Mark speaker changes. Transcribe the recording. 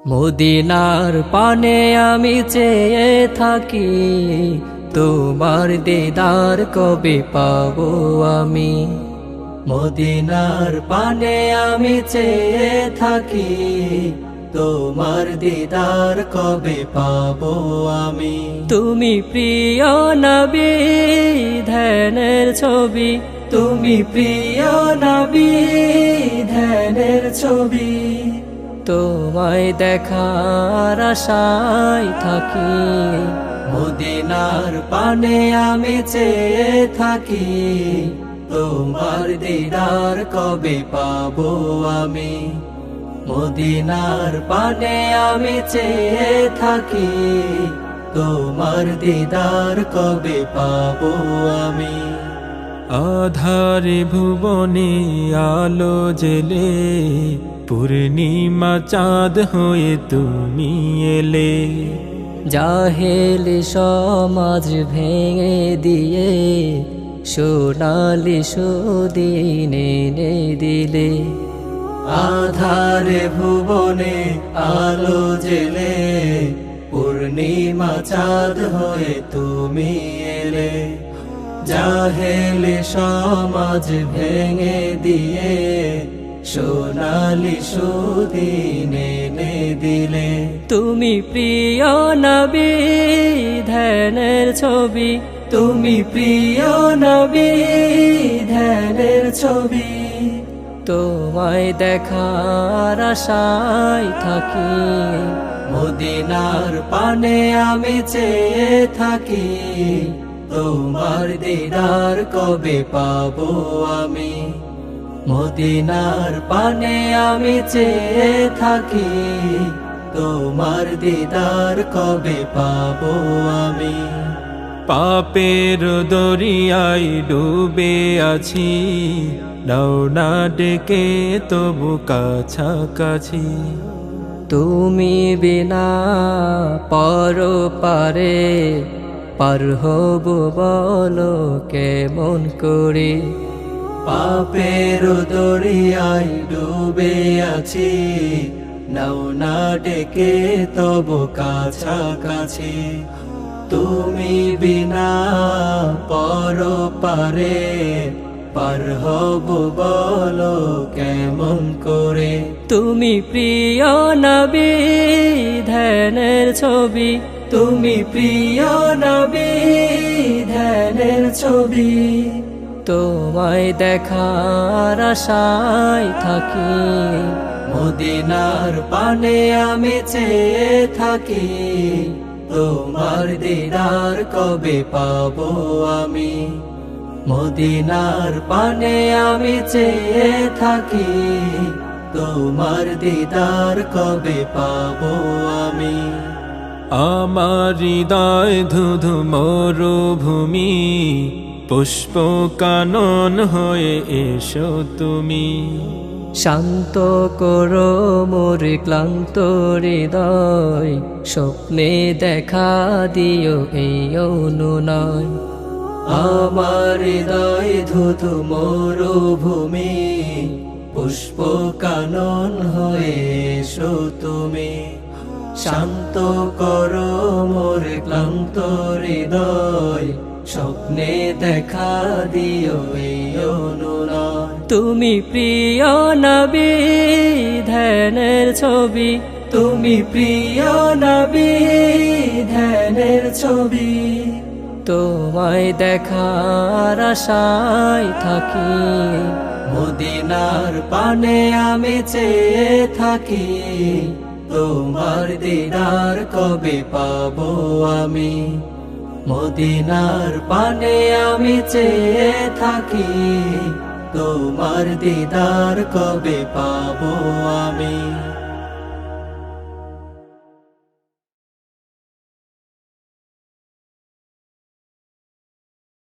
Speaker 1: মদিনার পানে আমি চেয়ে থাকি, তোমার দিদার কবে পাবো আমি। মদিনার পানে আমি চেয়ে থাকি, তোমার দিদার কবে পাবো আমি। তুমি প্রিয় নবী ধ্যানের ছবি, তুমি প্রিয় নবী ধ্যানের ছবি। তোমায় দেখার আশায় থাকি, মদিনার পানে আমি চেয়ে থাকি, তোমার দিদার কবে পাবো আমি। মদিনার পানে আমি চেয়ে থাকি, তোমার দিদার কবে পাবো আমি।
Speaker 2: আধারে ভুবনে আলো জেলে, পূর্ণিমা চাঁদ হয়ে তুমি এলে।
Speaker 1: জাহেলি সমাজ ভেঙে দিয়ে, সোনালি সুদিন এনে দিলে। আধারে ভুবনে আলো জেলে, পূর্ণিমা চাঁদ হয়ে তুমি এলে। জাহেলি সমাজ ভেঙে দিয়ে, সোনালি সুদিন এনে দিলে। তুমি প্রিয় নবী ধ্যানের ছবি, তুমি প্রিয় নবী ধ্যানের ছবি। তোমায় দেখার আশায় থাকি, মদিনার পানে আমি চেয়ে থাকি, তোমার দিদার কবে পাবো আমি। মদিনার পানে আমি চেয়ে থাকি, তোমার দিদার কবে পাবো আমি।
Speaker 2: পাপের দরিয়ায় ডুবে আছি, নাও না ডেকে তবু কাছাকাছি।
Speaker 1: তুমি বিনা পরপারে পার হব বলো কেমন করে। পাপের দরিয়ায় ডুবে আছি, নাও না ডেকে তবু কাছাকাছি। তুমি বিনা পরপারে পার হব বলো কেমন করে। তুমি প্রিয় নবী ধ্যানের ছবি, তুমি প্রিয় নবী ধ্যানের ছবি। তোমায় দেখার আশায় থাকি, মদিনার পানে আমি চেয়ে থাকি, তোমার দিদার কবে পাবো আমি। মদিনার পানে আমি চেয়ে থাকি, তোমার দিদার কবে পাবো আমি।
Speaker 2: আমার হৃদয় ধুধু মরুভূমি, পুষ্প কানন হয়ে এসো তুমি।
Speaker 1: শান্ত করো মোর ক্লান্ত হৃদয়, স্বপ্নে দেখা দিও এই অনুনয়। আমার হৃদয় ধুধু মরুভূমি, পুষ্প কানন হয়ে এসো তুমি। শান্ত করো মোর ক্লান্ত হৃদয়, স্বপ্নে দেখা দিও এই অনুনয়। তুমি প্রিয় নবী ধ্যানের ছবি, তুমি প্রিয় নবী ধ্যানের ছবি। তোমায় দেখার আশায় থাকি, মদিনার পানে আমি চেয়ে থাকি, তোমার দিদার কবে পাবো আমি। মদিনার পানে আমি চেয়ে থাকি, তোমার দিদার কবে পাবো আমি।